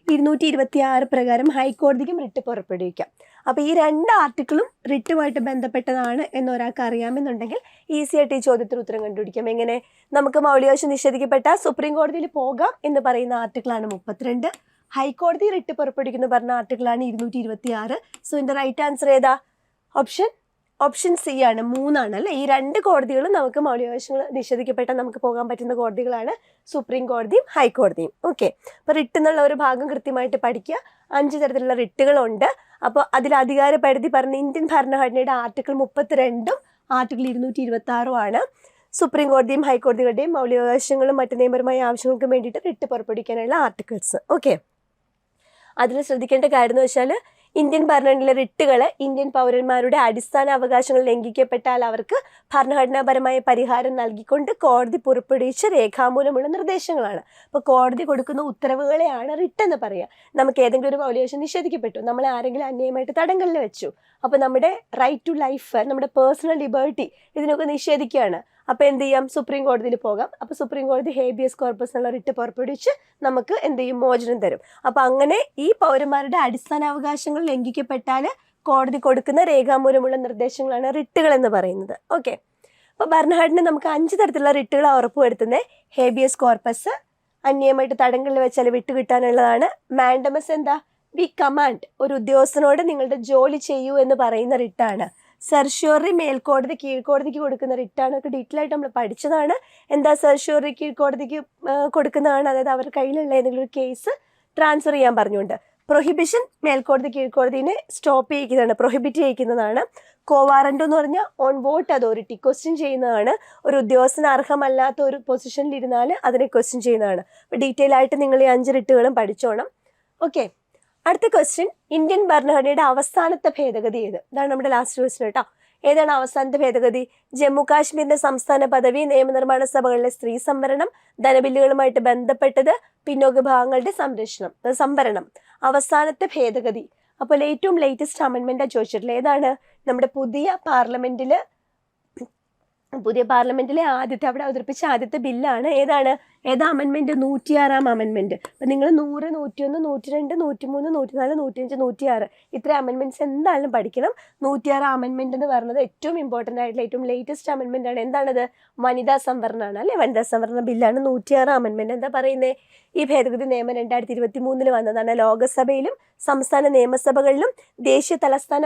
226 പ്രകാരം ഹൈക്കോടതിക്കും റിട്ട് പുറപ്പെടുവിക്കാം. അപ്പോൾ ഈ 2 ആർട്ടിക്കിളും റിട്ടുമായിട്ട് ബന്ധപ്പെട്ടതാണ് എന്ന് ഒരാൾക്ക് അറിയാമെന്നുണ്ടെങ്കിൽ ഈസി ആയിട്ട് ഈ ചോദ്യത്തിന് ഉത്തരം കണ്ടുപിടിക്കാം. എങ്ങനെ? നമുക്ക് മൗലികാവകാശം നിഷേധിക്കപ്പെട്ടാൽ സുപ്രീം കോടതിയിൽ പോകാം എന്ന് പറയുന്ന ആർട്ടിക്കിളാണ് 32. ഹൈക്കോടതി റിട്ട് പുറപ്പെടുവിക്കുന്ന പറഞ്ഞ ആർട്ടിക്കിളാണ് 226. സോ ഇതിൻ്റെ റൈറ്റ് ആൻസർ ഏതാ? ഓപ്ഷൻ സി ആണ്. 3 അല്ലേ? ഈ 2 കോടതികളും നമുക്ക് മൗലികാവകാശങ്ങൾ നിഷേധിക്കപ്പെട്ടാൽ നമുക്ക് പോകാൻ പറ്റുന്ന കോടതികളാണ് സുപ്രീം കോടതിയും ഹൈക്കോടതിയും. ഓക്കെ, അപ്പോൾ റിട്ട് എന്നുള്ള ഒരു ഭാഗം കൃത്യമായിട്ട് പഠിക്കുക. 5 തരത്തിലുള്ള റിട്ടുകളുണ്ട്. അപ്പോൾ അതിൽ അധികാര പരിധി പറഞ്ഞ ഇന്ത്യൻ ഭരണഘടനയുടെ ആർട്ടിക്കിൾ 32ഉം ആർട്ടിക്കിൾ 226 ആണ്. സുപ്രീം കോടതിയും ഹൈക്കോടതികളുടെയും മൗലികാവകാശങ്ങളും മറ്റ് നിയമപരമായ ആവശ്യങ്ങൾക്കും വേണ്ടിയിട്ട് റിട്ട് പുറപ്പെടുവിക്കാനുള്ള ആർട്ടിക്കിൾസ്. ഓക്കെ, അതിൽ ശ്രദ്ധിക്കേണ്ട കാര്യം എന്ന് വെച്ചാൽ ഇന്ത്യൻ ഭരണഘടനയിലെ റിട്ടുകൾ ഇന്ത്യൻ പൗരന്മാരുടെ അടിസ്ഥാന അവകാശങ്ങൾ ലംഘിക്കപ്പെട്ടാൽ അവർക്ക് ഭരണഘടനാപരമായ പരിഹാരം നൽകിക്കൊണ്ട് കോടതി പുറപ്പെടുവിച്ച രേഖാമൂലമുള്ള നിർദ്ദേശങ്ങളാണ്. അപ്പോൾ കോടതി കൊടുക്കുന്ന ഉത്തരവുകളെയാണ് റിട്ട് എന്ന് പറയുക. നമുക്ക് ഏതെങ്കിലും ഒരു മൗലികാവകാശം നിഷേധിക്കപ്പെട്ടു, നമ്മളെ ആരെങ്കിലും അന്യായമായിട്ട് തടങ്കലിൽ വെച്ചു, അപ്പോൾ നമ്മുടെ റൈറ്റ് ടു ലൈഫ്, നമ്മുടെ പേഴ്സണൽ ലിബർട്ടി ഇതിനൊക്കെ നിഷേധിക്കുകയാണ്. അപ്പോൾ എന്ത് ചെയ്യാം? സുപ്രീം കോടതിയിൽ പോകാം. അപ്പോൾ സുപ്രീം കോടതി ഹേബിയസ് കോർപ്പസ് എന്നുള്ള റിട്ട് പുറപ്പെടുവിച്ച് നമുക്ക് എന്ത് ചെയ്യും? മോചനം തരും. അപ്പോൾ അങ്ങനെ ഈ പൗരന്മാരുടെ അടിസ്ഥാനാവകാശങ്ങൾ ലംഘിക്കപ്പെട്ടാൽ കോടതി കൊടുക്കുന്ന രേഖാമൂലമുള്ള നിർദ്ദേശങ്ങളാണ് റിട്ടുകൾ എന്ന് പറയുന്നത്. ഓക്കെ, അപ്പോൾ ഭരണഘടന നമുക്ക് 5 തരത്തിലുള്ള റിട്ടുകൾ ഉറപ്പുവരുത്തുന്നത്. ഹേബിയസ് കോർപ്പസ്, അന്യായമായിട്ട് തടങ്കലിൽ വെച്ചാൽ വിട്ടുകിട്ടാനുള്ളതാണ്. മാൻഡമസ് എന്താ? വി കമാൻഡ്, ഒരു ഉദ്യോഗസ്ഥനോട് നിങ്ങളുടെ ജോലി ചെയ്യൂ എന്ന് പറയുന്ന റിട്ടാണ്. സെർഷ്യോറി മേൽക്കോടതി കീഴ്ക്കോടതിക്ക് കൊടുക്കുന്ന റിട്ടാണ്. അതൊക്കെ ഡീറ്റെയിൽ ആയിട്ട് നമ്മൾ പഠിച്ചതാണ്. എന്താ സെർഷ്യോറി കീഴ്ക്കോടതിക്ക് കൊടുക്കുന്നതാണ്? അതായത് അവരുടെ കയ്യിലുള്ള ഏതെങ്കിലും ഒരു കേസ് ട്രാൻസ്ഫർ ചെയ്യാൻ പറഞ്ഞുകൊണ്ട്. പ്രൊഹിബിഷൻ മേൽക്കോടതി കീഴ്ക്കോടതിനെ സ്റ്റോപ്പ് ചെയ്യിക്കുന്നതാണ്, പ്രൊഹിബിറ്റ് ചെയ്യിക്കുന്നതാണ്. കോവാറൻറ്റോ എന്ന് പറഞ്ഞാൽ ഓൺ വോട്ട് അതോറിറ്റി, ക്വസ്റ്റ്യൻ ചെയ്യുന്നതാണ്. ഒരു ഉദ്യോഗസ്ഥന് അർഹമല്ലാത്ത ഒരു പൊസിഷനിൽ ഇരുന്നാൽ അതിനെ ക്വസ്റ്റ്യൻ ചെയ്യുന്നതാണ്. അപ്പോൾ ഡീറ്റെയിൽ ആയിട്ട് നിങ്ങൾ ഈ 5 റിട്ടുകളും പഠിച്ചോണം. ഓക്കെ, അടുത്ത ക്വസ്റ്റ്യൻ, ഇന്ത്യൻ ഭരണഘടനയുടെ അവസാനത്തെ ഭേദഗതി ഏത്? ഇതാണ് നമ്മുടെ ലാസ്റ്റ് ക്വസ്റ്റ്യൻ കേട്ടോ. ഏതാണ് അവസാനത്തെ ഭേദഗതി? ജമ്മു കാശ്മീരിന്റെ സംസ്ഥാന പദവി, നിയമനിർമ്മാണ സഭകളിലെ സ്ത്രീ സംവരണം, ധനബില്ലുകളുമായിട്ട് ബന്ധപ്പെട്ടത്, പിന്നോക്ക വിഭാഗങ്ങളുടെ സംവരണം. അവസാനത്തെ ഭേദഗതി. അപ്പോൾ ഏറ്റവും ലേറ്റസ്റ്റ് അമെൻമെന്റാണ് ചോദിച്ചിട്ടുള്ളത്. ഏതാണ്? നമ്മുടെ പുതിയ പാർലമെന്റിൽ പുതിയ പാർലമെന്റിലെ ആദ്യത്തെ അവിടെ അവതരിപ്പിച്ച ആദ്യത്തെ ബില്ലാണ് ഏതാ അമെൻമെന്റ്? 106 അമെൻമെന്റ്. അപ്പം നിങ്ങൾ 100, 101, 102, 103, 104, 105, 106 ഇത്ര അമെൻമെന്റ്സ് എന്തായാലും പഠിക്കണം. 106 അമെൻമെന്റ് എന്ന് പറയുന്നത് ഏറ്റവും ഇമ്പോർട്ടൻ്റ് ആയിട്ടുള്ള ഏറ്റവും ലേറ്റസ്റ്റ് അമെൻമെന്റ് ആണ്. എന്താണത്? വനിതാ സംവരണമാണ് അല്ലെ? വനിതാ സംവരണ ബില്ലാണ് 106 അമെൻമെന്റ്. എന്താ പറയുന്നത്? ഈ ഭേദഗതി നിയമം 2023 വന്നതാണ്. ലോകസഭയിലും സംസ്ഥാന നിയമസഭകളിലും ദേശീയ തലസ്ഥാന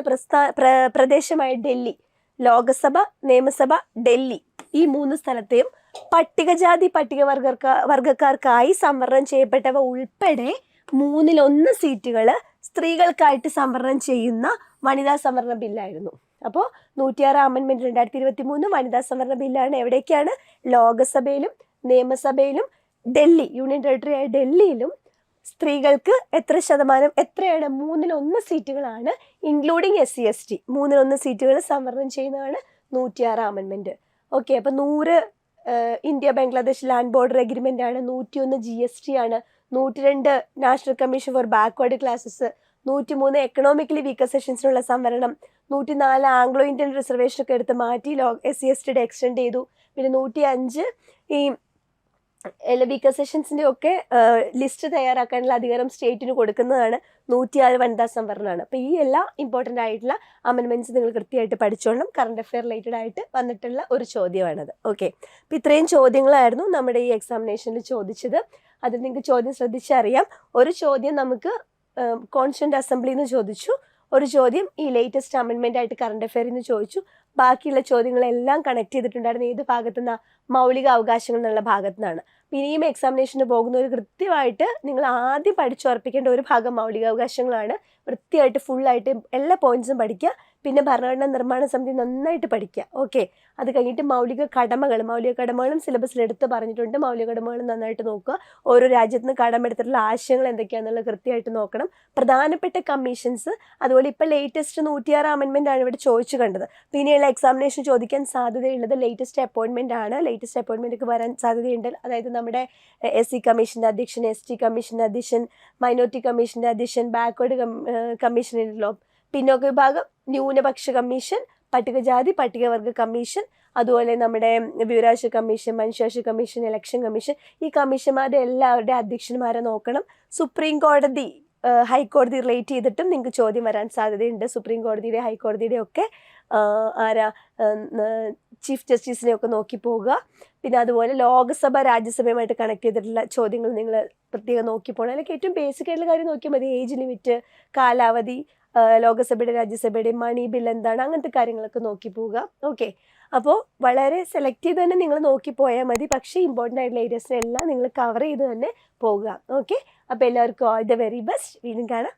പ്രദേശമായ ഡൽഹി, ലോകസഭ, നിയമസഭ, ഡൽഹി ഈ 3 സ്ഥലത്തെയും പട്ടികജാതി വർഗക്കാർക്കായി സംവരണം ചെയ്യപ്പെട്ടവ ഉൾപ്പെടെ 1/3 സീറ്റുകൾ സ്ത്രീകൾക്കായിട്ട് സംവരണം ചെയ്യുന്ന വനിതാ സംവരണ ബില്ലായിരുന്നു. അപ്പോൾ 106 അമെൻമെന്റ് 2023 വനിതാ സംവരണ ബില്ലാണ്. എവിടേക്കാണ്? ലോകസഭയിലും നിയമസഭയിലും ഡൽഹി, യൂണിയൻ ടെറിട്ടറി ആയ ഡൽഹിയിലും സ്ത്രീകൾക്ക് എത്രയാണ്? 1/3 സീറ്റുകളാണ്, ഇൻക്ലൂഡിങ് SC/ST 1/3 സീറ്റുകൾ സംവരണം ചെയ്യുന്നതാണ് 106 അമെൻമെന്റ്. ഓക്കെ, അപ്പം 100 India Bangladesh land border agreement ആണ്, 101 GST ആണ്, 102 national commission for backward classes, 103 economically weaker സെക്ഷൻസിനുള്ള സംവരണം, 104 ആംഗ്ലോ ഇന്ത്യൻ റിസർവേഷനൊക്കെ എടുത്ത് മാറ്റി SC/ST എക്സ്റ്റെൻഡ് ചെയ്തു. പിന്നെ 105 ഈ വീക്കർ സെഷൻസിൻ്റെ ഒക്കെ ലിസ്റ്റ് തയ്യാറാക്കാനുള്ള അധികാരം സ്റ്റേറ്റിന് കൊടുക്കുന്നതാണ്. 106 വനിതാ സംവരണമാണ്. അപ്പോൾ ഈ എല്ലാ ഇമ്പോർട്ടൻ്റ് ആയിട്ടുള്ള അമെൻമെൻറ്റ്സ് നിങ്ങൾ കൃത്യമായിട്ട് പഠിച്ചോളണം. കറണ്ട് അഫെയർ റിലേറ്റഡ് ആയിട്ട് വന്നിട്ടുള്ള ഒരു ചോദ്യമാണത്. ഓക്കെ, അപ്പോൾ ഇത്രയും ചോദ്യങ്ങളായിരുന്നു നമ്മുടെ ഈ എക്സാമിനേഷനിൽ ചോദിച്ചത്. അതിൽ നിങ്ങൾക്ക് ചോദ്യം ശ്രദ്ധിച്ചറിയാം. ഒരു ചോദ്യം നമുക്ക് കോൺസ്റ്റിറ്റ്യൂവൻ്റ് അസംബ്ലിയിൽ നിന്ന് ചോദിച്ചു, ഒരു ചോദ്യം ഈ ലേറ്റസ്റ്റ് അമെൻമെൻ്റ് ആയിട്ട് കറണ്ട് അഫെയറിൽ നിന്ന് ചോദിച്ചു. ബാക്കിയുള്ള ചോദ്യങ്ങളെല്ലാം കണക്ട് ചെയ്തിട്ടുണ്ടായിരുന്നു. ഏത് ഭാഗത്തു നിന്നാണ്? മൗലിക അവകാശങ്ങൾ എന്നുള്ള ഭാഗത്തു നിന്നാണ്. ഇനിയും എക്സാമിനേഷന് പോകുന്നവർ കൃത്യമായിട്ട് നിങ്ങൾ ആദ്യം പഠിച്ചുറപ്പിക്കേണ്ട ഒരു ഭാഗം മൗലികാവകാശങ്ങളാണ്. വൃത്തിയായിട്ട് ഫുള്ളായിട്ട് എല്ലാ പോയിന്റ്സും പഠിക്കുക. പിന്നെ ഭരണഘടനാ നിർമ്മാണ സമിതി നന്നായിട്ട് പഠിക്കുക. ഓക്കെ, അത് കഴിഞ്ഞിട്ട് മൗലിക കടമകളും സിലബസിൽ എടുത്ത് പറഞ്ഞിട്ടുണ്ട്. മൗലിക കടമകൾ നന്നായിട്ട് നോക്കുക. ഓരോ രാജ്യത്ത് നിന്ന് കടമെടുത്തിട്ടുള്ള ആശയങ്ങൾ എന്തൊക്കെയാണെന്നുള്ളത് കൃത്യമായിട്ട് നോക്കണം. പ്രധാനപ്പെട്ട കമ്മീഷൻസ്, അതുപോലെ ഇപ്പോൾ ലേറ്റസ്റ്റ് 106 അമെൻമെൻ്റ് ആണ് ഇവിടെ ചോദിച്ചു കണ്ടത്. പിന്നെയുള്ള എക്സാമിനേഷൻ ചോദിക്കാൻ സാധ്യതയുള്ളത് ലേറ്റസ്റ്റ് അപ്പോയിൻമെൻ്റ് ആണ്. ലേറ്റസ്റ്റ് അപ്പോയിൻമെൻറ്റ് വരാൻ സാധ്യതയുണ്ട്. അതായത് നമ്മുടെ SC കമ്മീഷൻ്റെ അധ്യക്ഷൻ, ST കമ്മീഷൻ്റെ അധ്യക്ഷൻ, മൈനോറിറ്റി കമ്മീഷൻ്റെ അധ്യക്ഷൻ, ബാക്ക്വേർഡ് കമ്മീഷൻ ലോ, പിന്നോക്ക വിഭാഗം, ന്യൂനപക്ഷ കമ്മീഷൻ, പട്ടികജാതി പട്ടികവർഗ കമ്മീഷൻ, അതുപോലെ നമ്മുടെ വിവരാവകാശ കമ്മീഷൻ, മനുഷ്യാവകാശ കമ്മീഷൻ, ഇലക്ഷൻ കമ്മീഷൻ, ഈ കമ്മീഷന്മാരുടെ എല്ലാവരുടെ അധ്യക്ഷന്മാരെ നോക്കണം. സുപ്രീം കോടതി, ഹൈക്കോടതി റിലേറ്റ് ചെയ്തിട്ടും നിങ്ങൾക്ക് ചോദ്യം വരാൻ സാധ്യതയുണ്ട്. സുപ്രീം കോടതിയുടെ ഹൈക്കോടതിയുടെ ഒക്കെ ചീഫ് ജസ്റ്റിസിനെ ഒക്കെ നോക്കി പോകുക. പിന്നെ അതുപോലെ ലോകസഭ രാജ്യസഭയുമായിട്ട് കണക്ട് ചെയ്തിട്ടുള്ള ചോദ്യങ്ങൾ നിങ്ങൾ പ്രത്യേകം നോക്കി പോകണം. അല്ലെങ്കിൽ ഏറ്റവും ബേസിക് ആയിട്ടുള്ള കാര്യം നോക്കിയാൽ മതി. ഏജ് ലിമിറ്റ്, കാലാവധി, ലോകസഭയുടെ രാജ്യസഭയുടെ മണി ബിൽ എന്താണ്, അങ്ങനത്തെ കാര്യങ്ങളൊക്കെ നോക്കി പോവുക. ഓക്കെ, അപ്പോൾ വളരെ സെലക്ട് ചെയ്ത് തന്നെ നിങ്ങൾ നോക്കി പോയാൽ മതി. പക്ഷേ ഇമ്പോർട്ടൻ്റ് ആയിട്ടുള്ള ഏരിയസിനെല്ലാം നിങ്ങൾ കവർ ചെയ്ത് തന്നെ പോകുക. ഓക്കെ, അപ്പോൾ എല്ലാവർക്കും ഓൾ ദ വെരി ബെസ്റ്റ്. വീണ്ടും കാണാം.